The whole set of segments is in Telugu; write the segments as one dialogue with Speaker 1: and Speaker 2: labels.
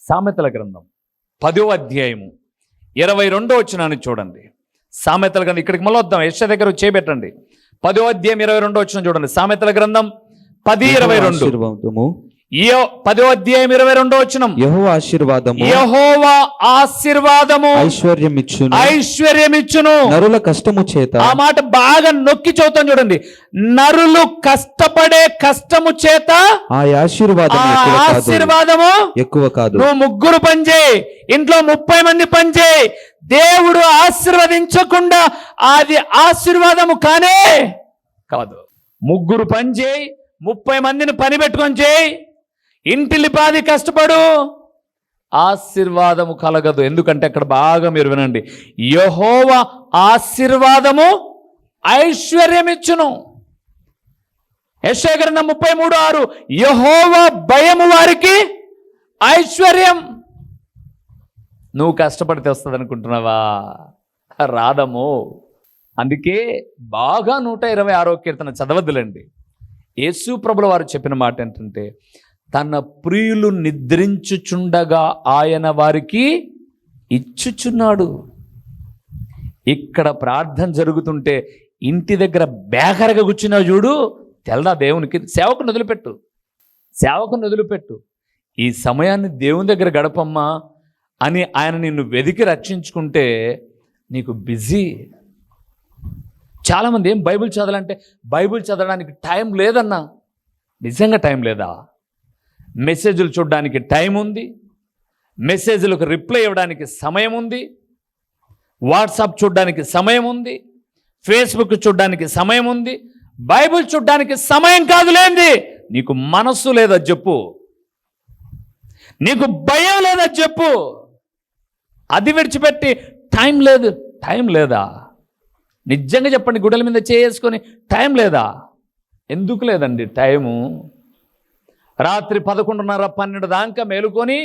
Speaker 1: సామెతల గ్రంథం 10వ అధ్యాయము 22వ వచనాన్ని చూడండి. సామెతల గ్రంథం, ఇక్కడికి మళ్ళీ వద్దాం, యెషయా దగ్గర చేయబెట్టండి. 10వ అధ్యాయం 22వ వచనం చూడండి. సామెతల గ్రంథం 10:22. 10వ అధ్యాయం 22వ వచనం.
Speaker 2: యెహోవా ఆశీర్వాదము,
Speaker 1: యెహోవా ఆశీర్వాదము ఐశ్వర్యమిచ్చును.
Speaker 2: నరుల కష్టము చేత.
Speaker 1: ఆ మాట బాగా నొక్కి చదువుతాం చూడండి. నరులు కష్టపడే కష్టము చేత
Speaker 2: ఆ ఆశీర్వాదము ఎక్కువ కాదు.
Speaker 1: నువ్వు 3 పని చేయి, ఇంట్లో 30 మంది పని చేయి, దేవుడు ఆశీర్వదించకుండా అది ఆశీర్వాదము కానే కాదు. 3 పని చేయి, 30 మందిని పని పెట్టుకొని చేయి, ఇంటిలిపాది కష్టపడు, ఆశీర్వాదము కలగదు. ఎందుకంటే అక్కడ బాగా మీరు వినండి, యెహోవా ఆశీర్వాదము ఐశ్వర్యమిచ్చును. యెషయా గ్రంథం 33:6. యెహోవా భయము వారికి ఐశ్వర్యం. నువ్వు కష్టపడితే వస్తుంది అనుకుంటున్నావా? రాదము. అందుకే బాగా 126వ కీర్తన చదవద్దులండి. యేసు ప్రభుల వారు చెప్పిన మాట ఏంటంటే, తన ప్రియులు నిద్రించుచుండగా ఆయన వారికి ఇచ్చుచున్నాడు. ఇక్కడ ప్రార్థన జరుగుతుంటే ఇంటి దగ్గర బేకరగా కూర్చున్నా చూడు, తెల్దా దేవునికి. సేవకుని వదిలిపెట్టు, ఈ సమయాన్ని దేవుని దగ్గర గడపమ్మా అని ఆయన నిన్ను వెదికి రక్షించుకుంటే నీకు బిజీ. చాలామంది ఏం బైబిల్ చదవాలంటే, బైబిల్ చదవడానికి టైం లేదన్నా. నిజంగా టైం లేదా? మెసేజ్లు చూడడానికి టైం ఉంది, మెసేజ్లకు రిప్లై ఇవ్వడానికి సమయం ఉంది, వాట్సాప్ చూడడానికి సమయం ఉంది, ఫేస్బుక్ చూడడానికి సమయం ఉంది. బైబిల్ చూడడానికి సమయం కాదు లేంది. నీకు మనస్సు లేదా చెప్పు, నీకు భయం లేదా చెప్పు. అది విడిచిపెట్టి టైం లేదా? నిజంగా చెప్పండి, గుడ్డల మీద చేసుకొని టైం లేదా? ఎందుకు లేదండి టైము? రాత్రి 11:30-12 దాకా మేలుకొని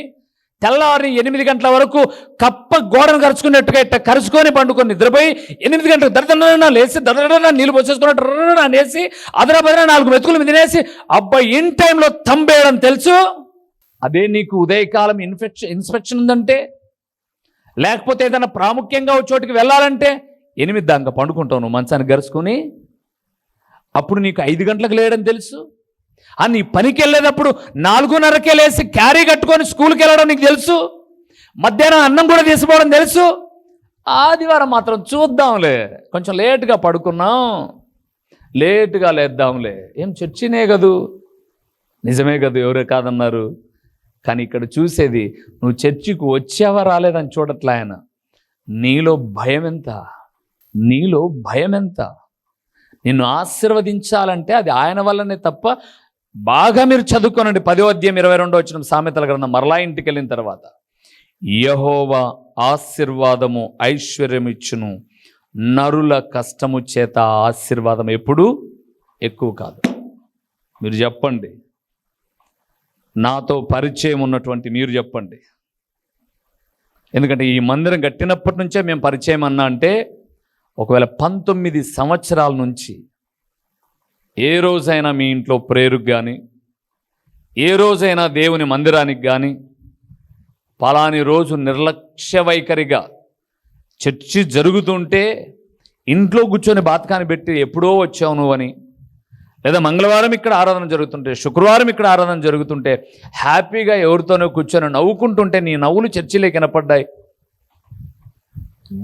Speaker 1: తెల్లవారి 8 గంటల వరకు కప్ప గోడను కరుచుకున్నట్టుగా ఇట్ట కరుచుకొని పండుకొని నిద్రపోయి 8 గంటలకు దరిద్ర లేచి నీళ్ళు పోసేసుకున్నట్టు అనేసి అదరబదర 4 మెతుకులు మీద తినేసి అబ్బాయి ఇన్ టైంలో తంబేయడం తెలుసు. అదే నీకు ఉదయకాలం ఇన్స్పెక్షన్ ఉందంటే, లేకపోతే ఏదైనా ప్రాముఖ్యంగా ఒక చోటికి వెళ్ళాలంటే 8 దాకా పండుకుంటావు నువ్వు మంచాన్ని గరుచుకొని. అప్పుడు నీకు 5 గంటలకు లేయడం తెలుసు. నీ పనికి వెళ్ళేటప్పుడు 4:30కే లేసి క్యారీ కట్టుకొని స్కూల్కి వెళ్ళడం నీకు తెలుసు. మధ్యాహ్నం అన్నం కూడా తీసుకోవడం తెలుసు. ఆదివారం మాత్రం చూద్దాంలే, కొంచెం లేటుగా పడుకున్నాం, లేటుగా లేద్దాంలే, ఏం చర్చినే కదూ. నిజమే కదా, ఎవరే కాదన్నారు. కానీ ఇక్కడ చూసేది నువ్వు చర్చికి వచ్చావా రాలేదని చూడట్లే ఆయన. నీలో భయం ఎంత? నిన్ను ఆశీర్వదించాలంటే అది ఆయన వల్లనే తప్ప. బాగా మీరు చదువుకోనండి. 10వ అధ్యాయం 22వ వచనం సామెతల గ్రంథం. మరలా ఇంటికి వెళ్ళిన తర్వాత, యెహోవా ఆశీర్వాదము ఐశ్వర్యమిచ్చును, నరుల కష్టము చేత ఆశీర్వాదం ఎప్పుడూ ఎక్కువ కాదు. మీరు చెప్పండి, నాతో పరిచయం ఉన్నటువంటి మీరు చెప్పండి. ఎందుకంటే ఈ మందిరం కట్టినప్పటి నుంచే మేము పరిచయం అన్నా అంటే, ఒకవేళ 19 సంవత్సరాల నుంచి ఏ రోజైనా మీ ఇంట్లో ప్రేరుకు కానీ, ఏ రోజైనా దేవుని మందిరానికి కానీ, పలాని రోజు నిర్లక్ష్య వైఖరిగా చర్చి జరుగుతుంటే ఇంట్లో కూర్చొని బాతకాన్ని పెట్టి ఎప్పుడో వచ్చావు నువ్వని, లేదా మంగళవారం ఇక్కడ ఆరాధన జరుగుతుంటే, శుక్రవారం ఇక్కడ ఆరాధన జరుగుతుంటే హ్యాపీగా ఎవరితోనో కూర్చొని నవ్వుకుంటుంటే నీ నవ్వులు చర్చిలోకి వినపడ్డాయి.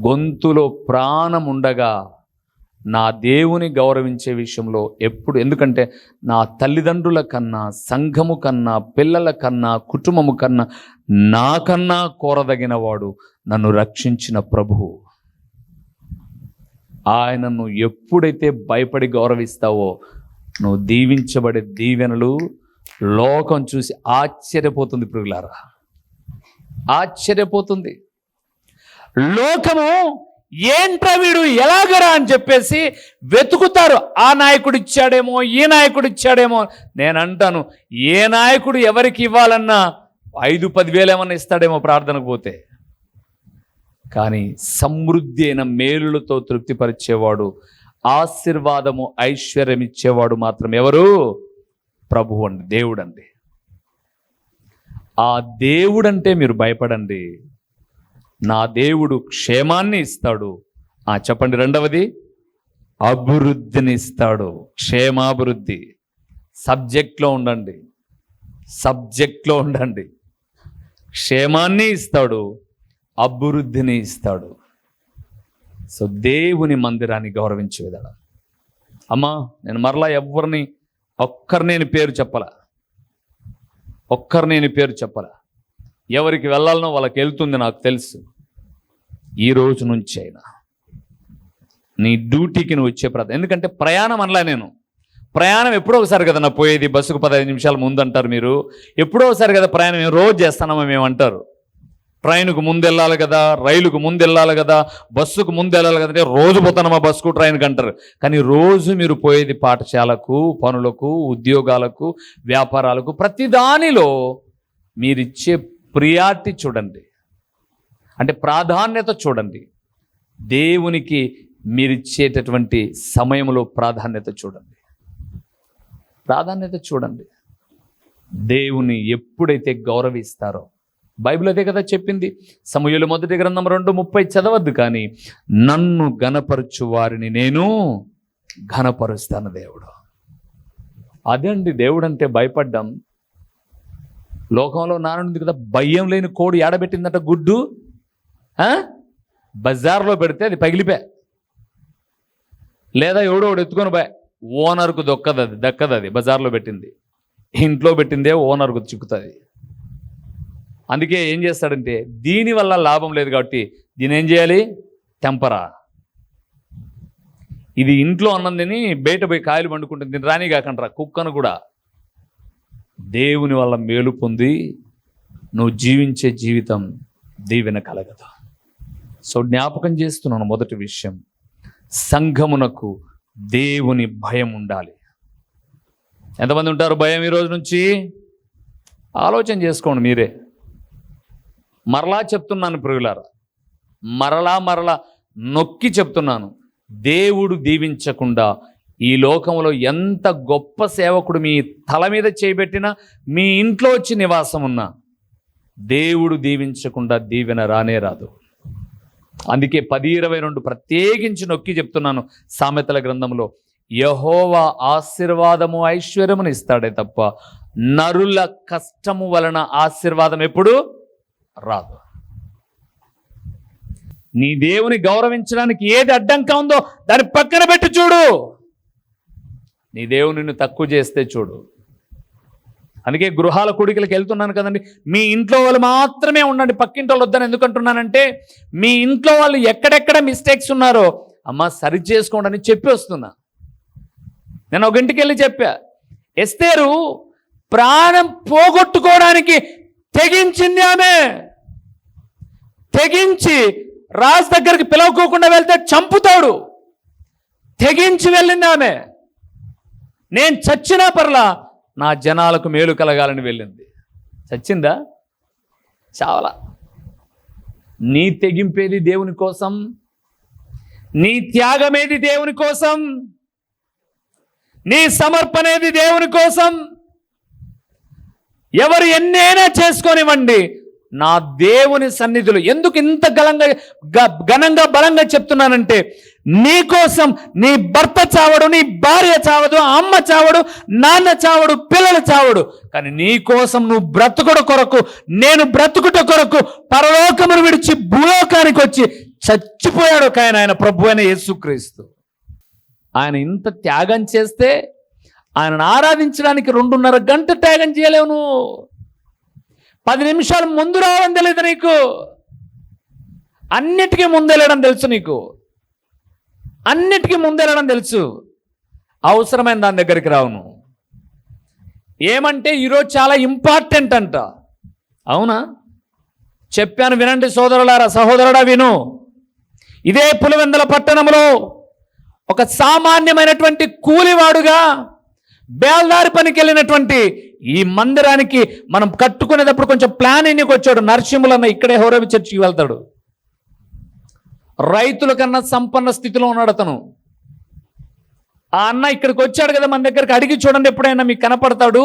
Speaker 1: గొంతులో ప్రాణం ఉండగా నా దేవుని గౌరవించే విషయంలో ఎప్పుడు, ఎందుకంటే నా తల్లిదండ్రుల కన్నా, సంఘము కన్నా, పిల్లల కన్నా, కుటుంబము కన్నా, నాకన్నా కోరదగిన వాడు నన్ను రక్షించిన ప్రభువు. ఆయనను ఎప్పుడైతే భయపడి గౌరవిస్తావో నువ్వు దీవించబడే దీవెనలు లోకం చూసి ఆశ్చర్యపోతుంది. ప్రియులారా, ఆశ్చర్యపోతుంది. లోకము ఏంట్రా వీడు ఎలాగరా అని చెప్పేసి వెతుకుతారు. ఆ నాయకుడు ఇచ్చాడేమో, ఈ నాయకుడు ఇచ్చాడేమో. నేను అంటాను, ఏ నాయకుడు ఎవరికి ఇవ్వాలన్నా 5-10 వేలు ఏమన్నా ఇస్తాడేమో ప్రార్థనకు పోతే. కానీ సమృద్ధి అయిన మేలులతో తృప్తిపరిచేవాడు, ఆశీర్వాదము ఐశ్వర్యం ఇచ్చేవాడు మాత్రం ఎవరు? ప్రభువు అండి, దేవుడు అండి. ఆ దేవుడంటే మీరు భయపడండి. నా దేవుడు క్షేమాన్ని ఇస్తాడు. చెప్పండి రెండవది, అభివృద్ధిని ఇస్తాడు. క్షేమాభివృద్ధి. సబ్జెక్ట్లో ఉండండి, సబ్జెక్ట్లో ఉండండి. క్షేమాన్ని ఇస్తాడు, అభివృద్ధిని ఇస్తాడు. సో దేవుని మందిరాన్ని గౌరవించే విధానం. అమ్మా, నేను మరలా ఎవరిని ఒక్కరినేని పేరు చెప్పాల, ఒక్కరినేని పేరు చెప్పాల. ఎవరికి వెళ్ళాలనో వాళ్ళకి వెళ్తుంది, నాకు తెలుసు. ఈ రోజు నుంచి అయినా నీ డ్యూటీకి నువ్వు వచ్చే ఎందుకంటే ప్రయాణం అనలా నేను. ప్రయాణం ఎప్పుడో ఒకసారి కదా నా పోయేది. బస్సుకు 15 నిమిషాల ముందు అంటారు మీరు. ఎప్పుడో ఒకసారి కదా ప్రయాణం. మేము రోజు చేస్తున్నామా మేము అంటారు. ట్రైన్కు ముందు వెళ్ళాలి కదా, రైలుకు ముందు వెళ్ళాలి కదా, బస్సుకు ముందు వెళ్ళాలి కదా అంటే రోజు పోతానమ్మా బస్సుకు ట్రైన్కి అంటారు. కానీ రోజు మీరు పోయేది పాఠశాలకు, పనులకు, ఉద్యోగాలకు, వ్యాపారాలకు, ప్రతిదానిలో మీరిచ్చే ప్రియారిటీ చూడండి, అంటే ప్రాధాన్యత చూడండి. దేవునికి మీరిచ్చేటటువంటి సమయంలో ప్రాధాన్యత చూడండి, ప్రాధాన్యత చూడండి. దేవుని ఎప్పుడైతే గౌరవిస్తారో, బైబిల్ అదే కదా చెప్పింది. సమూయేలు 1 గ్రంథం 2:30 చదవద్దు, కానీ నన్ను గణపరచు వారిని నేను ఘనపరుస్తాను దేవుడు. అదే అండి దేవుడు అంటే. భయపడ్డాం. లోకంలో నానుంది కదా, భయం లేని కోడి ఏడబెట్టిందట గుడ్డు, బజార్లో పెడితే అది పగిలిపే, లేదా ఎవడో ఎత్తుకొని పోయా, ఓనర్కు దక్కదు అది. బజార్లో పెట్టింది, ఇంట్లో పెట్టిందే ఓనర్కు చిక్కుతుంది. అందుకే ఏం చేస్తాడంటే, దీనివల్ల లాభం లేదు కాబట్టి దీని ఏం చేయాలి, తెంపరా. ఇది ఇంట్లో అన్నం తిని బయట పోయి కాయలు పండుకుంటుంది, దీన్ని రాని కాకండ్రా కుక్కను కూడా. దేవుని వల్ల మేలు పొంది నువ్వు జీవించే జీవితం దీవెన కలగదు. సో జ్ఞాపకం చేస్తున్నాను, మొదటి విషయం, సంఘమునకు దేవుని భయం ఉండాలి. ఎంతమంది ఉంటారు భయం ఈ రోజు నుంచి? ఆలోచన చేసుకోండి మీరే. మరలా చెప్తున్నాను ప్రియులారా, మరలా నొక్కి చెప్తున్నాను, దేవుడు దీవించకుండా ఈ లోకంలో ఎంత గొప్ప సేవకుడు మీ తల మీద చేయబెట్టినా, మీ ఇంట్లో వచ్చి నివాసం ఉన్నా, దేవుడు దీవించకుండా దీవెన రానే రాదు. అందుకే 10:22 ప్రత్యేకించి నొక్కి చెప్తున్నాను. సామెతల గ్రంథంలో, యెహోవా ఆశీర్వాదము ఐశ్వర్యమును ఇస్తాడే తప్ప నరుల కష్టము వలన ఆశీర్వాదం ఎప్పుడు రాదు. నీ దేవుని గౌరవించడానికి ఏది అడ్డంగా ఉందో దాన్ని పక్కన పెట్టి చూడు. నీ దేవుని నిన్ను తక్కువ చేస్తే చూడు. అందుకే గృహాల కూడికలకు వెళ్తున్నాను కదండి, మీ ఇంట్లో వాళ్ళు మాత్రమే ఉండండి, పక్కింటి వాళ్ళు వద్దని ఎందుకంటున్నానంటే, మీ ఇంట్లో వాళ్ళు ఎక్కడెక్కడ మిస్టేక్స్ ఉన్నారో అమ్మ సరి చేసుకోండి అని చెప్పి వస్తున్నా. నేను ఒక ఇంటికి వెళ్ళి చెప్పా, ఎస్తేరు ప్రాణం పోగొట్టుకోవడానికి తెగించింది ఆమె. తెగించి రాజు దగ్గరికి పిలవకోకుండా వెళ్తే చంపుతాడు. తెగించి వెళ్ళింది ఆమె. నేను చచ్చినా పర్లా, నా జనాలకు మేలు కలగాలని వెళ్ళింది. చచ్చిందా? చావలా. నీ తెగింపేది దేవుని కోసం, నీ త్యాగమేది దేవుని కోసం, నీ సమర్పణేది దేవుని కోసం. ఎవరు ఎన్నైనా చేసుకోనివ్వండి, నా దేవుని సన్నిధిలో. ఎందుకు ఇంత ఘనంగా బలంగా చెప్తున్నానంటే, నీ కోసం నీ భర్త చావడు, నీ భార్య చావదు, అమ్మ చావడు, నాన్న చావడు, పిల్లలు చావడు, కానీ నీ కోసం నువ్వు బ్రతుకుట కొరకు, నేను బ్రతుకుట కొరకు పరలోకమును విడిచి భూలోకానికి వచ్చి చచ్చిపోయాడు ఒక ఆయన ప్రభు అయిన యేసుక్రీస్తు. ఆయన ఇంత త్యాగం చేస్తే ఆయనను ఆరాధించడానికి 2.5 గంట త్యాగం చేయలేవు నువ్వు. 10 నిమిషాలు ముందు రావడం తెలియదు నీకు. అన్నిటికీ ముందెళ్ళడం తెలుసు నీకు, అన్నిటికీ ముందెళ్ళడం తెలుసు. అవసరమైన దాని దగ్గరికి రావును. ఏమంటే ఈరోజు చాలా ఇంపార్టెంట్ అంట. అవునా? చెప్పాను వినండి సోదరులారా, సహోదరుడా విను. ఇదే పులివెందుల పట్టణంలో ఒక సామాన్యమైనటువంటి కూలివాడుగా బేల్దారి పనికి వెళ్ళినటువంటి ఈ మందిరానికి మనం కట్టుకునేటప్పుడు కొంచెం ప్లానింగ్కి వచ్చాడు. నరసింహులన్న ఇక్కడే హోరేబి చర్చికి వెళ్తాడు. రైతుల కన్నా సంపన్న స్థితిలో ఉన్నాడు అతను. ఆ అన్న ఇక్కడికి వచ్చాడు కదా మన దగ్గరికి, అడిగి చూడండి ఎప్పుడైనా మీకు కనపడతాడు.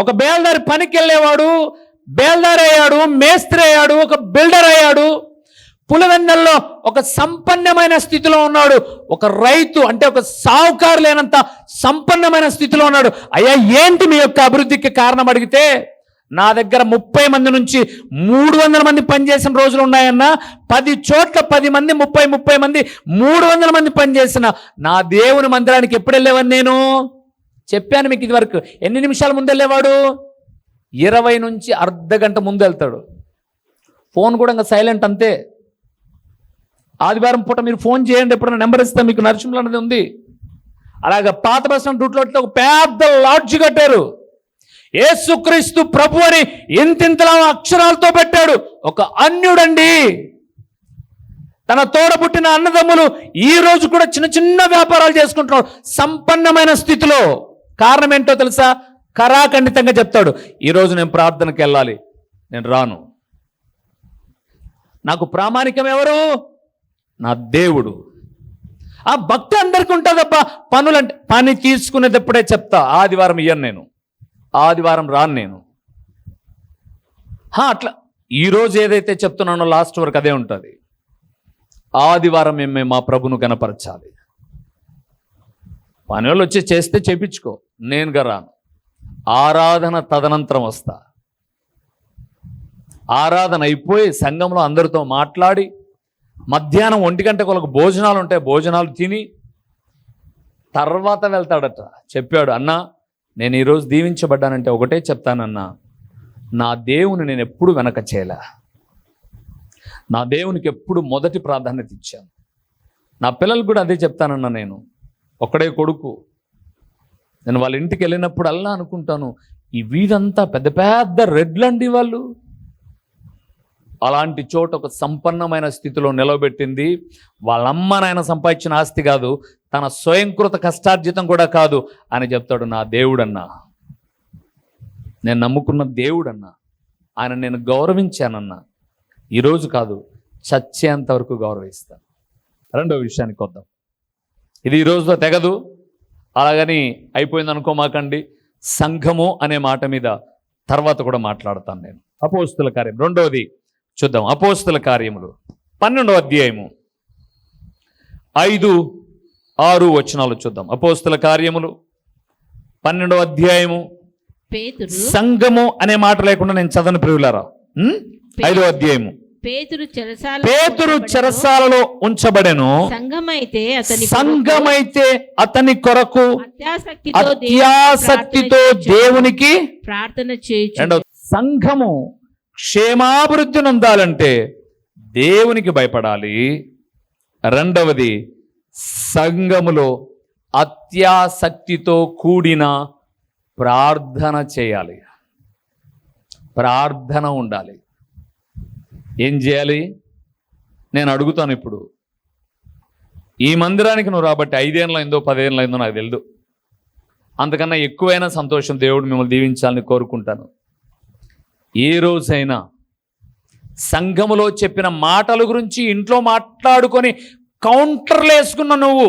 Speaker 1: ఒక బేల్దారి పనికి వెళ్ళేవాడు బేల్దారి అయ్యాడు, మేస్త్రి అయ్యాడు, ఒక బిల్డర్ అయ్యాడు. పులివెందల్లో ఒక సంపన్నమైన స్థితిలో ఉన్నాడు. ఒక రైతు అంటే ఒక సావుకారు లేనంత సంపన్నమైన స్థితిలో ఉన్నాడు. అయ్యా, ఏంటి మీ యొక్క అభివృద్ధికి కారణం అడిగితే, నా దగ్గర 30 మంది నుంచి 300 మంది పనిచేసిన రోజులు ఉన్నాయన్నా. 10 చోట్ల 10 మంది, 30 మంది, 300 మంది పనిచేసిన నా దేవుని మందిరానికి ఎప్పుడు వెళ్ళేవాడిని నేను? చెప్పాను మీకు ఇది వరకు. ఎన్ని నిమిషాల ముందు వెళ్ళేవాడు? 20 నుంచి అర్ధ గంట ముందు వెళ్తాడు. ఫోన్ కూడా ఇంకా సైలెంట్ అంతే. ఆదివారం పూట మీరు ఫోన్ చేయండి, ఎప్పుడైనా నెంబర్ ఇస్తా మీకు, నరసింహులు అనేది ఉంది. అలాగే పాత బస్ స్టాండ్ రూట్లో ఒక పెద్ద లాడ్జ్ కట్టారు. యేసుక్రీస్తు ప్రభు అని ఇంతింతలా అక్షరాలతో పెట్టాడు. ఒక అన్యుడండి. తన తోడబుట్టిన అన్నదమ్ములు ఈ రోజు కూడా చిన్న చిన్న వ్యాపారాలు చేసుకుంటున్నాడు సంపన్నమైన స్థితిలో. కారణం ఏంటో తెలుసా? కరాఖండితంగా చెప్తాడు, ఈరోజు నేను ప్రార్థనకి వెళ్ళాలి, నేను రాను. నాకు ప్రామాణికం ఎవరు? నా దేవుడు. ఆ భక్తి అందరికీ ఉంటుందబ్బా. పనులంటే పని తీసుకునేది ఎప్పుడే చెప్తా, ఆదివారం ఇయ్యను నేను, ఆదివారం రాను నేను. అట్లా ఈరోజు ఏదైతే చెప్తున్నానో లాస్ట్ వరకు అదే ఉంటుంది. ఆదివారం మేము మా ప్రభును కనపరచాలి. పని వాళ్ళు వచ్చి చేస్తే చేపించుకో, నేనుగా రాను. ఆరాధన తదనంతరం వస్తా. ఆరాధన అయిపోయి సంఘంలో అందరితో మాట్లాడి, మధ్యాహ్నం 1 గంటకు వాళ్ళకు భోజనాలు ఉంటాయి, భోజనాలు తిని తర్వాత వెళ్తాడట. చెప్పాడు, అన్నా నేను ఈరోజు దీవించబడ్డానంటే ఒకటే చెప్తానన్నా, నా దేవుని నేను ఎప్పుడు వెనక చేయలే. నా దేవునికి ఎప్పుడు మొదటి ప్రాధాన్యత ఇచ్చాను. నా పిల్లలకు కూడా అదే చెప్తానన్నా. నేను ఒక్కడే కొడుకు. నేను వాళ్ళ ఇంటికి వెళ్ళినప్పుడు అల్లా అనుకుంటాను, ఈ వీధంతా పెద్ద పెద్ద రెడ్లండి వాళ్ళు. అలాంటి చోట ఒక సంపన్నమైన స్థితిలో నిలబెట్టింది వాళ్ళమ్మ నాయన సంపాదించిన ఆస్తి కాదు, తన స్వయంకృత కష్టార్జితం కూడా కాదు అని చెప్తాడు. నా దేవుడన్నా, నేను నమ్ముకున్న దేవుడన్నా, ఆయన నేను గౌరవించానన్నా. ఈరోజు కాదు, చచ్చేంత వరకు గౌరవిస్తాను. రెండో విషయానికి వద్దాం. ఇది ఈరోజుతో తెగదు, అలాగని అయిపోయింది అనుకోమాకండి. సంఘము అనే మాట మీద తర్వాత కూడా మాట్లాడతాను నేను. అపోస్తుల కార్యం రెండవది చూద్దాం. అపోస్తుల కార్యములు 12వ అధ్యాయము 5-6 వచనాలు చూద్దాం. అపోస్తుల కార్యములు 12వ అధ్యాయము. సంఘము అనే మాట లేకుండా నేను చదవని ప్రియులారా. 5వ అధ్యాయము. పేతురు చెరసాలలో ఉంచబడెను. సంఘమైతే అతని కొరకు అత్యాసక్తితో దేవునికి ప్రార్థన చేయుచు. సంఘము క్షేమాభివృద్ధి నొందాలంటే దేవునికి భయపడాలి. రెండవది, సంఘములో అత్యాసక్తితో కూడిన ప్రార్థన చేయాలి. ప్రార్థన ఉండాలి. ఏం చేయాలి? నేను అడుగుతాను ఇప్పుడు. ఈ మందిరానికి నువ్వు రాబట్టి 5 ఏళ్ళైందో 10 ఏళ్ళైందో నాకు తెలియదు. అంతకన్నా ఎక్కువైనా సంతోషం. దేవుడు మిమ్మల్ని దీవించాలని కోరుకుంటాను. ఏ రోజైనా సంఘములో చెప్పిన మాటల గురించి ఇంట్లో మాట్లాడుకొని కౌంటర్లు వేసుకున్న నువ్వు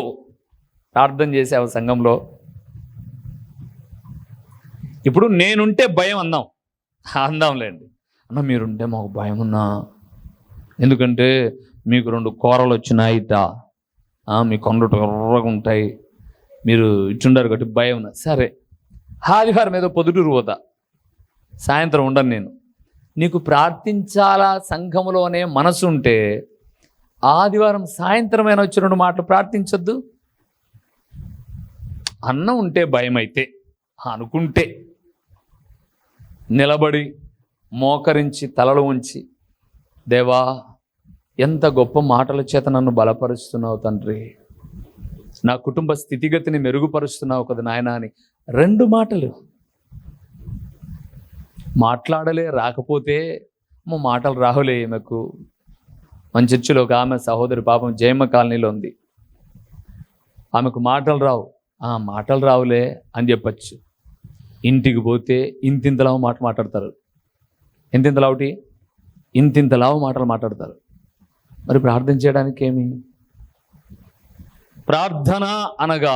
Speaker 1: ప్రార్థన చేసావు సంఘంలో? ఇప్పుడు నేనుంటే భయం అందాంలేండి. అన్న మీరుంటే మాకు భయం ఉన్నా, ఎందుకంటే మీకు 2 కూరలు వచ్చినాయిట, మీ కొండలు ఎర్రగా ఉంటాయి, మీరు ఇచ్చుండారు కాబట్టి భయం ఉన్నా. సరే, ఆదివారం ఏదో పొద్దుటూరు పోతా, సాయంత్రం ఉండను నేను. నీకు ప్రార్థించాలా సంఘములోనే మనసు ఉంటే ఆదివారం సాయంత్రమైన వచ్చి 2 మాటలు ప్రార్థించొద్దు. అన్నం ఉంటే భయం అయితే అనుకుంటే నిలబడి మోకరించి తలలు ఉంచి, దేవా ఎంత గొప్ప మాటల చేత నన్ను బలపరుస్తున్నావు తండ్రి, నా కుటుంబ స్థితిగతిని మెరుగుపరుస్తున్నావు కదా నాయనా అని 2 మాటలు మాట్లాడలే. రాకపోతే మాటలు రావులే. ఈమెకు మన చర్చిలో ఒక ఆమె సహోదరి పాపం జయమ్మ కాలనీలో ఉంది, ఆమెకు మాటలు రావు. మాటలు రావులే అని చెప్పచ్చు. ఇంటికి పోతే ఇంతింతలావు మాట మాట్లాడతారు. ఇంతింతలావు మాటలు మాట్లాడతారు. మరి ప్రార్థన చేయడానికి ఏమి? ప్రార్థన అనగా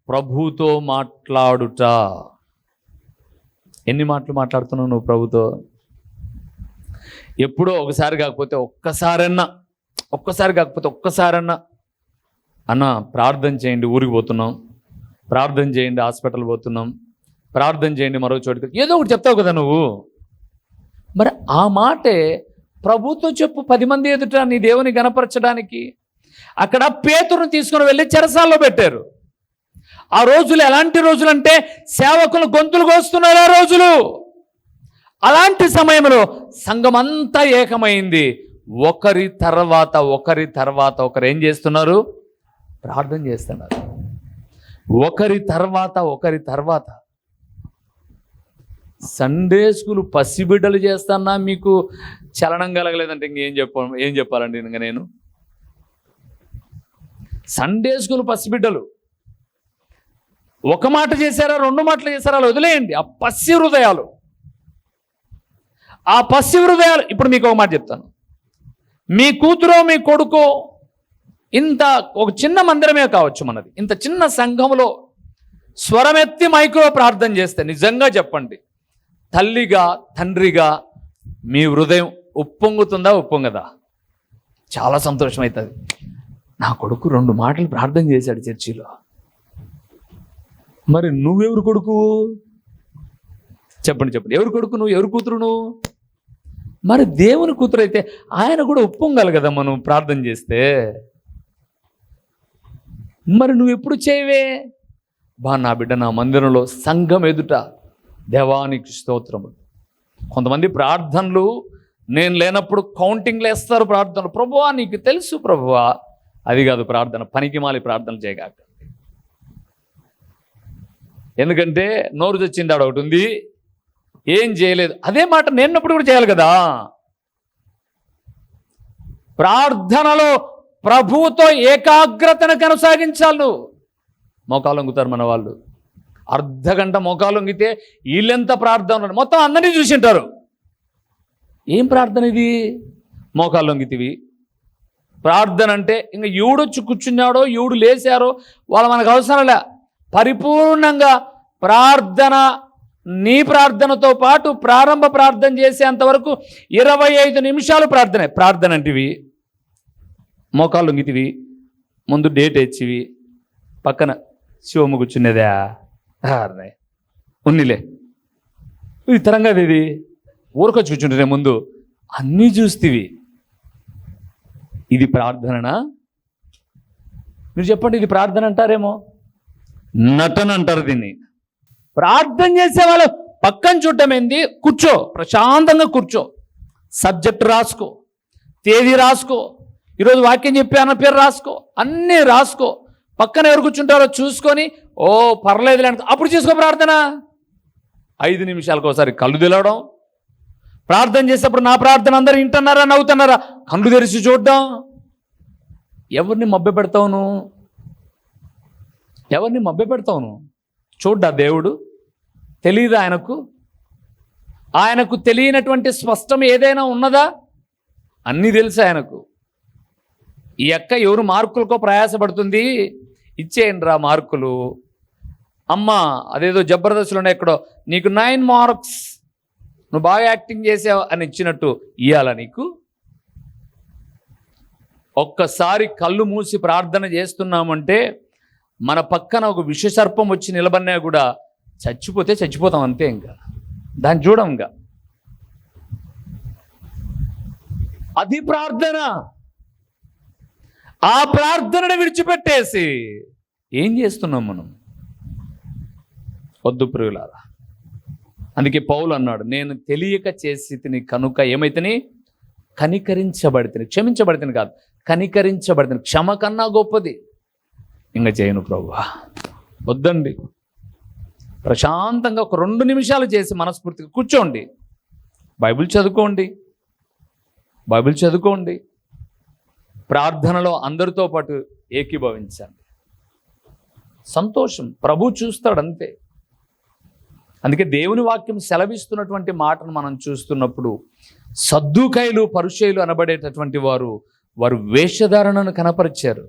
Speaker 1: ప్రభుతో మాట్లాడుట. ఎన్ని మాటలు మాట్లాడుతున్నావు నువ్వు ప్రభుతో? ఎప్పుడో ఒకసారి కాకపోతే ఒక్కసారన్నా అన్న ప్రార్థన చేయండి, ఊరికి పోతున్నాం, ప్రార్థన చేయండి, హాస్పిటల్ పోతున్నాం, ప్రార్థన చేయండి, మరో చోటుకి, ఏదో ఒకటి చెప్తావు కదా నువ్వు. మరి ఆ మాటే ప్రభుతో చెప్పు 10 మంది ఎదుట నీ దేవుని గణపరచడానికి. అక్కడ పేతురుని తీసుకుని వెళ్ళి చెరసాల్లో పెట్టారు. ఆ రోజులు ఎలాంటి రోజులు అంటే సేవకులు గొంతులు కోస్తున్నారు ఆ రోజులు. అలాంటి సమయంలో సంఘం అంతా ఏకమైంది. ఒకరి తర్వాత ఒకరు ఏం చేస్తున్నారు? ప్రార్థన చేస్తున్నారు. ఒకరి తర్వాత సండే స్కూల్ పసిబిడ్డలు చేస్తానా మీకు చలనం కలగలేదంటే ఏం చెప్పాలండి? ఇంకా నేను సండే స్కూల్ పసిబిడ్డలు ఒక మాట చేశారా, 2 మాటలు చేశారా, అలా వదిలేయండి. ఆ పసి హృదయాలు ఇప్పుడు మీకు ఒక మాట చెప్తాను. మీ కూతురో మీ కొడుకో ఇంత ఒక చిన్న మందిరమే కావచ్చు మనది, ఇంత చిన్న సంఘంలో స్వరమెత్తి మైకులో ప్రార్థన చేస్తే నిజంగా చెప్పండి, తల్లిగా తండ్రిగా మీ హృదయం ఉప్పొంగుతుందా, ఉప్పొంగదా? చాలా సంతోషం అవుతుంది. నా కొడుకు 2 మాటలు ప్రార్థన చేశాడు చర్చిలో. మరి నువ్వెవరు కొడుకు? చెప్పండి. ఎవరు కొడుకు నువ్వు? ఎవరు కూతురు నువ్వు? మరి దేవుని కూతురు అయితే ఆయన కూడా ఒప్పుకోగలి కదా మనం ప్రార్థన చేస్తే. మరి నువ్వు ఎప్పుడు చేయవే? నా బిడ్డ నా మందిరంలో సంఘం ఎదుట దేవానికి స్తోత్రము. కొంతమంది ప్రార్థనలు నేను లేనప్పుడు కౌంటింగ్లు వేస్తారు ప్రార్థనలు. ప్రభువా నీకు తెలుసు ప్రభువా, అది కాదు ప్రార్థన. పనికిమాలి ప్రార్థనలు చేయగాక. ఎందుకంటే నోరు తెచ్చింది ఆడ ఒకటి ఉంది, ఏం చేయలేదు. అదే మాట నేనప్పుడు కూడా చేయాలి కదా. ప్రార్థనలో ప్రభువుతో ఏకాగ్రతను కొనసాగించాలి. నువ్వు మోకాలు వంగుతారు మన వాళ్ళు, అర్ధగంట మోకాలు వంగితే వీళ్ళెంత ప్రార్థన మొత్తం అందరినీ చూసింటారు. ఏం ప్రార్థన ఇది? మోకాలు వంగితివి ప్రార్థన అంటే ఇంకా ఎవడొచ్చి కూర్చున్నాడో ఎవడు లేచారో వాళ్ళు మనకు అవసరంలే. పరిపూర్ణంగా ప్రార్థన, నీ ప్రార్థనతో పాటు ప్రారంభ ప్రార్థన చేసేంతవరకు 25 నిమిషాలు ప్రార్థన అంటివి. మోకాళ్ళు వంగితివి, ముందు డేట్ ఇచ్చివి, పక్కన శివమ్మ కూర్చునేదా ఉన్నిలే ఇది తరంగా ఇది ఊరకొచ్చి కూర్చుంటే ముందు అన్నీ చూస్తీవి. ఇది ప్రార్థననా? మీరు చెప్పండి, ఇది ప్రార్థన అంటారేమో, నటన అంటారు దీన్ని. ప్రార్థన చేసే వాళ్ళు పక్కన చూడటం ఏంది? కూర్చో, ప్రశాంతంగా కూర్చో, సబ్జెక్ట్ రాసుకో, తేదీ రాసుకో, ఈరోజు వాక్యం చెప్పి అన్న పేరు రాసుకో, అన్నీ రాసుకో. పక్కన ఎవరు కూర్చుంటారో చూసుకొని ఓ పర్లేదులే అప్పుడు చేసుకో ప్రార్థన. 5 నిమిషాలకు ఒకసారి కళ్ళు తెలవడం, ప్రార్థన చేసేప్పుడు నా ప్రార్థన అందరూ వింటున్నారా నవ్వుతున్నారా కళ్ళు తెరిచి చూడడం. ఎవరిని మభ్యపెడతావు నువ్వు? ఎవరిని మభ్యపెడతావు నువ్వు? చూడ్డా దేవుడు? తెలియదా ఆయనకు? ఆయనకు తెలియనటువంటి స్పష్టం ఏదైనా ఉన్నదా? అన్నీ తెలుసు ఆయనకు. ఈ అక్క ఎవరు మార్కులకో ప్రయాసపడుతుంది, ఇచ్చేయండి రా మార్కులు. అమ్మ అదేదో జబర్దస్త్లోనే ఎక్కడో నీకు 9 మార్క్స్, నువ్వు బాగా యాక్టింగ్ చేసావు అని ఇచ్చినట్టు ఇవ్వాలా నీకు? ఒక్కసారి కళ్ళు మూసి ప్రార్థన చేస్తున్నామంటే మన పక్కన ఒక విషసర్పం వచ్చి నిలబడినా కూడా చచ్చిపోతే చచ్చిపోతాం అంతే. ఇంకా దాన్ని చూడం. ఇంకా అది ప్రార్థన. ఆ ప్రార్థనను విడిచిపెట్టేసి ఏం చేస్తున్నాం మనం? వద్దు ప్రియులారా. అందుకే పౌలు అన్నాడు, నేను తెలియక చేసి తిని కనుక ఏమైతేని కనికరించబడితేని, క్షమించబడితేని కాదు, కనికరించబడితేని. క్షమ కన్నా గొప్పది. ఇంకా చేయను ప్రభువా, వద్దండి. ప్రశాంతంగా ఒక 2 నిమిషాలు చేసి మనస్ఫూర్తిగా కూర్చోండి, బైబిల్ చదువుకోండి, ప్రార్థనలో అందరితో పాటు ఏకీభవించండి. సంతోషం, ప్రభు చూస్తాడు అంతే. అందుకే దేవుని వాక్యం సెలవిస్తున్నటువంటి మాటను మనం చూస్తున్నప్పుడు సద్దూకైలు పరిసయ్యులు అనబడేటటువంటి వారు వేషధారణను కనపరిచారు.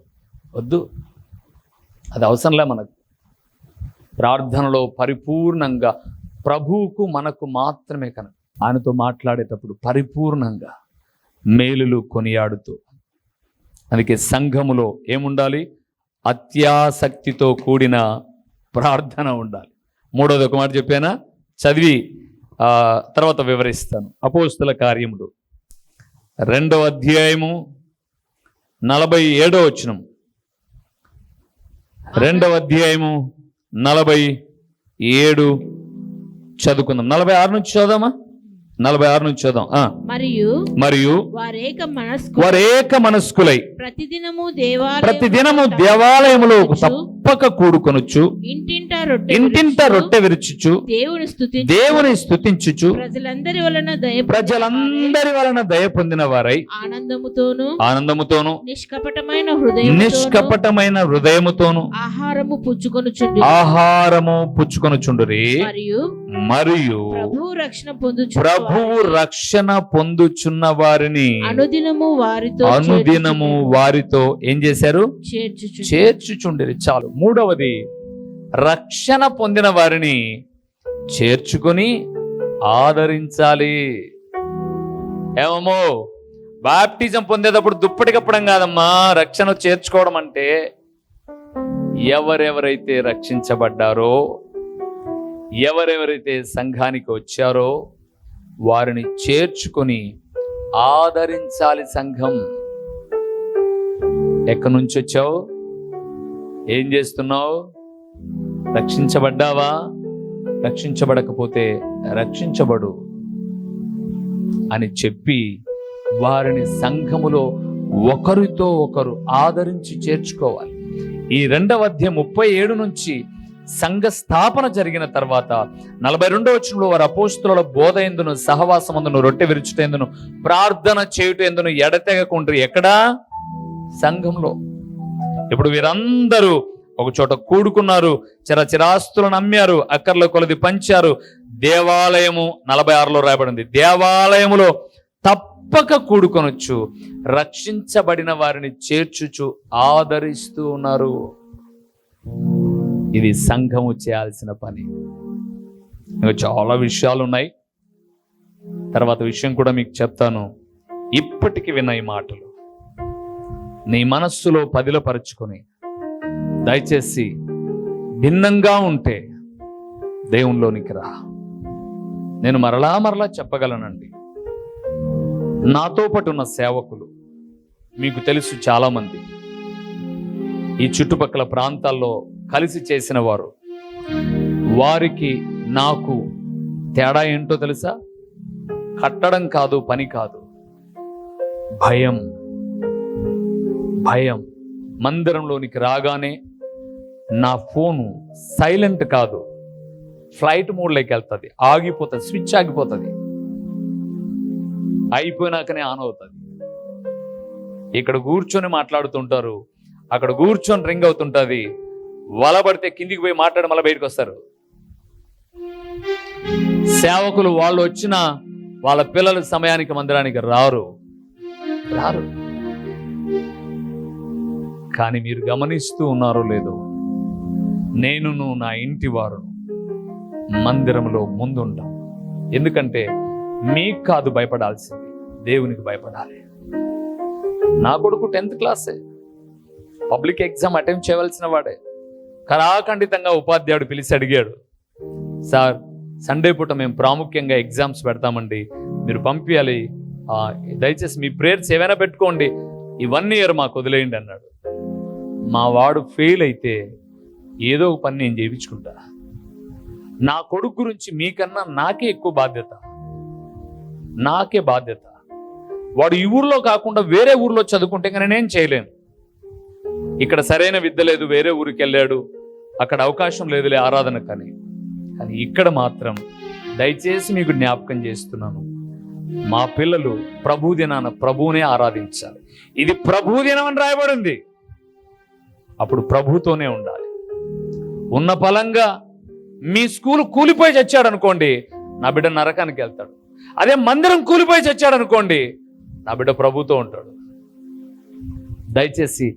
Speaker 1: వద్దు, అది అవసరంలే మనకు. ప్రార్థనలో పరిపూర్ణంగా ప్రభువుకు మనకు మాత్రమే కనుక ఆయనతో మాట్లాడేటప్పుడు పరిపూర్ణంగా మేలులు కొనియాడుతూ, అందుకే సంఘములో ఏముండాలి? అత్యాసక్తితో కూడిన ప్రార్థన ఉండాలి. మూడోది ఒక మాట చెప్పానా, చదివి తర్వాత వివరిస్తాను. అపోస్తుల కార్యములు 2వ అధ్యాయము 47వ వచనం. 2వ అధ్యాయము 47 చదువుకుందాం. 46 నుంచి చదుదామా? 46 నుంచి చదుదాం. మరియు వారేక మనస్కులై ప్రతిదినము దేవాలయములో తప్పక కూడుకొనుచు ఇంటింట రొట్టె విరుచుచు దేవుని స్తుతించుచు ప్రజలందరి వలన దయ పొందిన వారై ఆనందముతోను నిష్కపటమైన హృదయముతోను ఆహారము పుచ్చుకొనుచుండురి. మరియు ప్రభువు రక్షణ పొందుచున్న వారిని అనుదినము వారితో ఏం చేశారు? చేర్చుచుండిరి. చాలు. మూడవది, రక్షణ పొందిన వారిని చేర్చుకొని ఆదరించాలి. ఏమో బాప్టిజం పొందేటప్పుడు దుప్పటి కప్పడం కాదమ్మా రక్షణ చేర్చుకోవడం అంటే. ఎవరెవరైతే రక్షించబడ్డారో, ఎవరెవరైతే సంఘానికి వచ్చారో వారిని చేర్చుకొని ఆదరించాలి సంఘం. ఎక్కడి నుంచి వచ్చావు? ఏం చేస్తున్నావు? రక్షించబడ్డావా? రక్షించబడకపోతే రక్షించబడు అని చెప్పి వారిని సంఘములో ఒకరితో ఒకరు ఆదరించి చేర్చుకోవాలి. ఈ 2వ అధ్యాయం 37 నుంచి సంఘ స్థాపన జరిగిన తర్వాత 42వ వచనంలో వారు అపోస్తుల బోధ ఎందును సహవాసమందును రొట్టె విరుచుటెందును ప్రార్థన చేయుటెందును ఎడతెగకుండ్రి. ఎక్కడా? సంఘంలో. ఇప్పుడు వీరందరూ ఒక చోట కూడుకున్నారు, చిరాస్తులను అమ్మారు, అక్కర్ల కొలది పంచారు. దేవాలయము 46లో రాయబడింది, దేవాలయములో తప్పక కూడుకొనొచ్చు రక్షించబడిన వారిని చేర్చుచు ఆదరిస్తూ ఉన్నారు. ఇది సంఘము చేయాల్సిన పని. ఇంకా చాలా విషయాలు ఉన్నాయి, తర్వాత విషయం కూడా మీకు చెప్తాను. ఇప్పటికి విన్న ఈ మాటలు నీ మనస్సులో పదిలపరుచుకొని దయచేసి భిన్నంగా ఉంటే దేవునిలోనికి రా. నేను మరలా చెప్పగలనండి, నాతో పాటు ఉన్న సేవకులు మీకు తెలుసు, చాలామంది ఈ చుట్టుపక్కల ప్రాంతాల్లో కలిసి చేసిన వారు, వారికి నాకు తేడా ఏంటో తెలుసా? కట్టడం కాదు, పని కాదు, భయం. మందిరంలోనికి రాగానే నా ఫోను సైలెంట్ కాదు, ఫ్లైట్ మోడ్లోకి వెళ్తుంది, ఆగిపోతుంది, స్విచ్ ఆగిపోతుంది, అయిపోయినాకనే ఆన్ అవుతుంది. ఇక్కడ కూర్చొని మాట్లాడుతుంటారు, అక్కడ కూర్చొని రింగ్ అవుతుంటుంది, వలబడితే కిందికి పోయి మాట్లాడి మళ్ళీ బయటకు వస్తారు. సేవకులు వాళ్ళు వచ్చిన వాళ్ళ పిల్లల సమయానికి మందిరానికి రారు. కానీ మీరు గమనిస్తూ ఉన్నారో లేదో, నేనును నా ఇంటి వారు మందిరంలో ముందుంటాం. ఎందుకంటే మీకు కాదు భయపడాల్సింది, దేవునికి భయపడాలి. నా కొడుకు 10th క్లాసే, పబ్లిక్ ఎగ్జామ్ అటెంప్ట్ చేయవలసిన వాడే. కళాఖండితంగా ఉపాధ్యాయుడు పిలిచి అడిగాడు, సార్ సండే పూట మేము ప్రాముఖ్యంగా ఎగ్జామ్స్ పెడతామండి, మీరు పంపించాలి, దయచేసి మీ ప్రేయర్స్ ఏమైనా పెట్టుకోండి, ఈ 1 year మాకు వదిలేయండి అన్నాడు. మా వాడు ఫెయిల్ అయితే ఏదో ఒక పని నేను చేయించుకుంటా. నా కొడుకు గురించి మీకన్నా నాకే ఎక్కువ బాధ్యత. వాడు ఈ ఊర్లో కాకుండా వేరే ఊర్లో చదువుకుంటే కానీ నేనేం చేయలేను. ఇక్కడ సరైన విద్య లేదు, వేరే ఊరికి వెళ్ళాడు, అక్కడ అవకాశం లేదులే ఆరాధన. కానీ ఇక్కడ మాత్రం దయచేసి మీకు జ్ఞాపకం చేస్తున్నాను, మా పిల్లలు ప్రభు దినాన ప్రభువునే ఆరాధించాలి. ఇది ప్రభు దినం అని రాయబడింది. అప్పుడు ప్రభుతోనే ఉండాలి. ఉన్న ఫలంగా మీ స్కూల్ కూలిపోయి చచ్చాడు అనుకోండి, నా బిడ్డ నరకానికి వెళ్తాడు. అదే మందిరం కూలిపోయి చచ్చాడు అనుకోండి, నా బిడ్డ ప్రభుతో ఉంటాడు. దయచేసి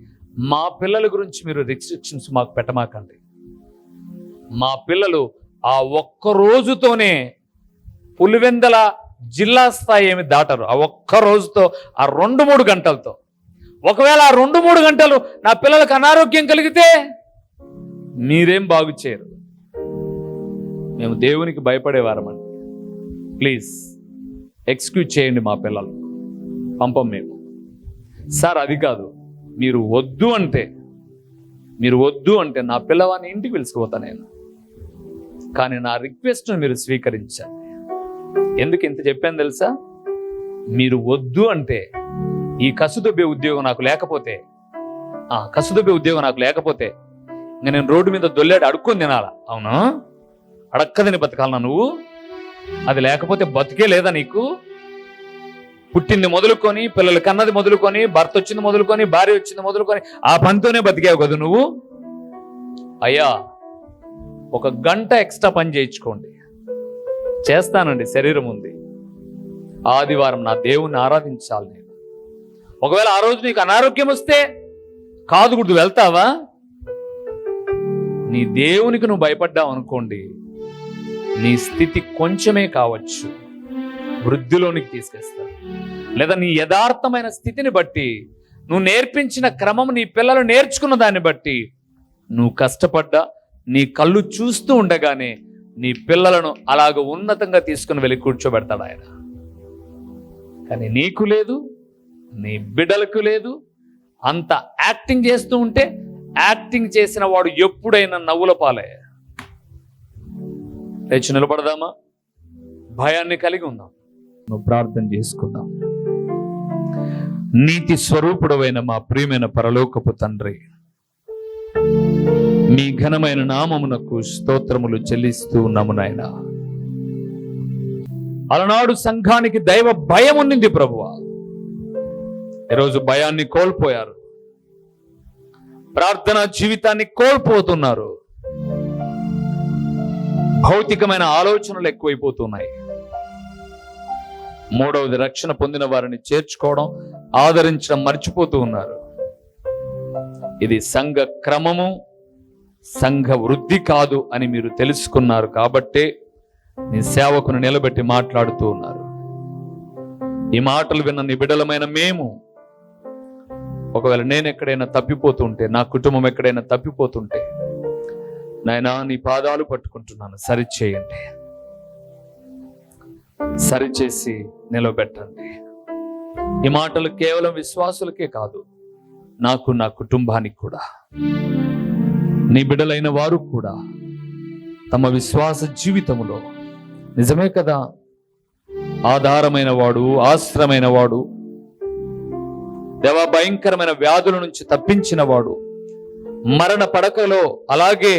Speaker 1: మా పిల్లల గురించి మీరు రిస్ట్రిక్షన్స్ మాకు పెట్టమాకండి. మా పిల్లలు ఆ ఒక్క రోజుతోనే పులివెందల జిల్లా స్థాయి ఏమి దాటరు. ఆ ఒక్క రోజుతో, ఆ 2-3 గంటలతో. ఒకవేళ ఆ 2-3 గంటలు నా పిల్లలకు అనారోగ్యం కలిగితే మీరేం బాగు చేయరు. మేము దేవునికి భయపడేవారమండి. ప్లీజ్ ఎక్స్క్యూజ్ చేయండి, మా పిల్లలు పంపం మేము. సార్ అది కాదు, మీరు వద్దు అంటే నా పిల్లవాడిని ఇంటికి పిలుచుకుపోతా నేను. కానీ నా రిక్వెస్ట్ను మీరు స్వీకరించండి. ఎందుకు ఇంత చెప్పాను తెలుసా? మీరు వద్దు అంటే ఈ కసుదొబ్బే ఉద్యోగం నాకు లేకపోతే, ఇంకా నేను రోడ్డు మీద దొల్లాడు అడుక్కొని తినాలా? అవునా? అడక్కదని బతకాలన్నా నువ్వు? అది లేకపోతే బతికే లేదా నీకు? పుట్టింది మొదలుకొని, పిల్లలు కన్నది మొదలుకొని, భర్త వచ్చింది మొదలుకొని, భార్య వచ్చింది మొదలుకొని, ఆ పనితోనే బతికావు కదా నువ్వు. అయ్యా, 1 గంట ఎక్స్ట్రా పని చేయించుకోండి. చేస్తానండి, శరీరం ఉంది. ఆదివారం నా దేవుణ్ణి ఆరాధించాలి నేను. ఒకవేళ ఆ రోజు నీకు అనారోగ్యం వస్తే కాదు గుర్తు వెళ్తావా? నీ దేవునికి నువ్వు భయపడ్డావు అనుకోండి, నీ స్థితి కొంచెమే కావచ్చు, వృద్ధిలోనికి తీసుకెళ్తావు. లేదా నీ యథార్థమైన స్థితిని బట్టి, నువ్వు నేర్పించిన క్రమం, నీ పిల్లలు నేర్చుకున్న దాన్ని బట్టి నువ్వు కష్టపడ్డా, నీ కళ్ళు చూస్తూ ఉండగానే నీ పిల్లలను అలాగ ఉన్నతంగా తీసుకుని వెళ్ళి కూర్చోబెడతాడు ఆయన. కానీ నీకు లేదు, నీ బిడ్డలకు లేదు. అంత యాక్టింగ్ చేస్తూ ఉంటే, యాక్టింగ్ చేసిన వాడు ఎప్పుడైనా నవ్వుల పాలే. లేచి నిలబడదామా? భయాన్ని కలిగి ఉందాం, నువ్వు ప్రార్థన చేసుకుందాం. నీతి స్వరూపుడవైన మా ప్రియమైన పరలోకపు తండ్రి, మీ ఘనమైన నామమునకు స్తోత్రములు చెల్లిస్తూ ఉన్నాము నాయనా. అలనాడు సంఘానికి దైవ భయం ఉన్నింది ప్రభువా. ఈరోజు భయాన్ని కోల్పోయారు, ప్రార్థనా జీవితాన్ని కోల్పోతున్నారు, భౌతికమైన ఆలోచనలు ఎక్కువైపోతున్నాయి. 3వది రక్షణ పొందిన వారిని చేర్చుకోవడం, ఆదరించడం మర్చిపోతూ ఉన్నారు. ఇది సంఘ క్రమము, సంఘ వృద్ధి కాదు అని మీరు తెలుసుకున్నారు కాబట్టే నీ సేవకును నిలబెట్టి మాట్లాడుతూ ఉన్నారు. ఈ మాటలు విన్న నీ బిడ్డలమైన మేము, ఒకవేళ నేను ఎక్కడైనా తప్పిపోతుంటే, నా కుటుంబం ఎక్కడైనా తప్పిపోతుంటే, నాయనా నీ పాదాలు పట్టుకుంటున్నాను, సరిచేయండి, సరిచేసి నిలబెట్టండి. ఈ మాటలు కేవలం విశ్వాసులకే కాదు, నాకు, నా కుటుంబానికి కూడా, నీ బిడ్డలైన వారు కూడా తమ విశ్వాస జీవితములో నిజమే కదా, ఆధారమైన వాడు, ఆశ్రమైన వాడు, దేవ భయంకరమైన వ్యాధుల నుంచి తప్పించిన వాడు, మరణ పడకలో అలాగే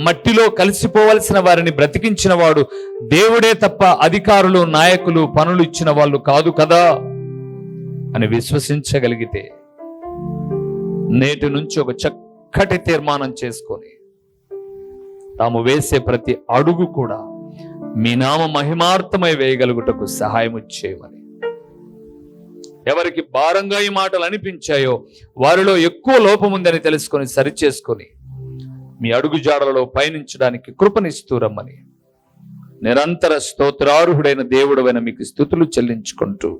Speaker 1: మట్టిలో కలిసిపోవలసిన వారిని బ్రతికించిన వాడు దేవుడే తప్ప అధికారులు, నాయకులు, పనులు ఇచ్చిన వాళ్ళు కాదు కదా అని విశ్వసించగలిగితే, నేటి నుంచి ఒక చక్కటి తీర్మానం చేసుకొని తాము వేసే ప్రతి అడుగు కూడా మీ నామ మహిమార్థమై వేయగలుగుటకు సహాయం చేయమని, ఎవరికి భారంగా ఈ మాటలు అనిపించాయో వారిలో ఎక్కువ లోపం ఉందని తెలుసుకొని సరిచేసుకొని మీ అడుగు జాడలలో పయనించడానికి కృపనిస్తూ రమ్మని, నిరంతర స్తోత్రార్హుడైన దేవుడైన మీకు స్తుతులు చెల్లించుకుంటూ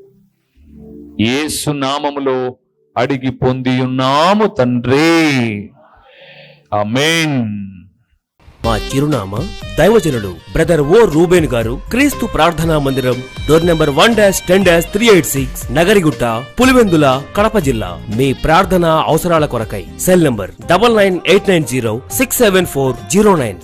Speaker 1: యేసు నామములో అడిగి పొంది ఉన్నాము తండ్రి, ఆమేన్.
Speaker 3: మా చిరునామా దైవజనుడు బ్రదర్ ఓ రూబేన్ గారు, క్రీస్తు ప్రార్థనా మందిరం, డోర్ నెంబర్ 1-10-386, నగరిగుట్ట, పులివెందుల, కడప జిల్లా. మీ ప్రార్థనా అవసరాల కొరకై సెల్ నంబర్ 9989067409.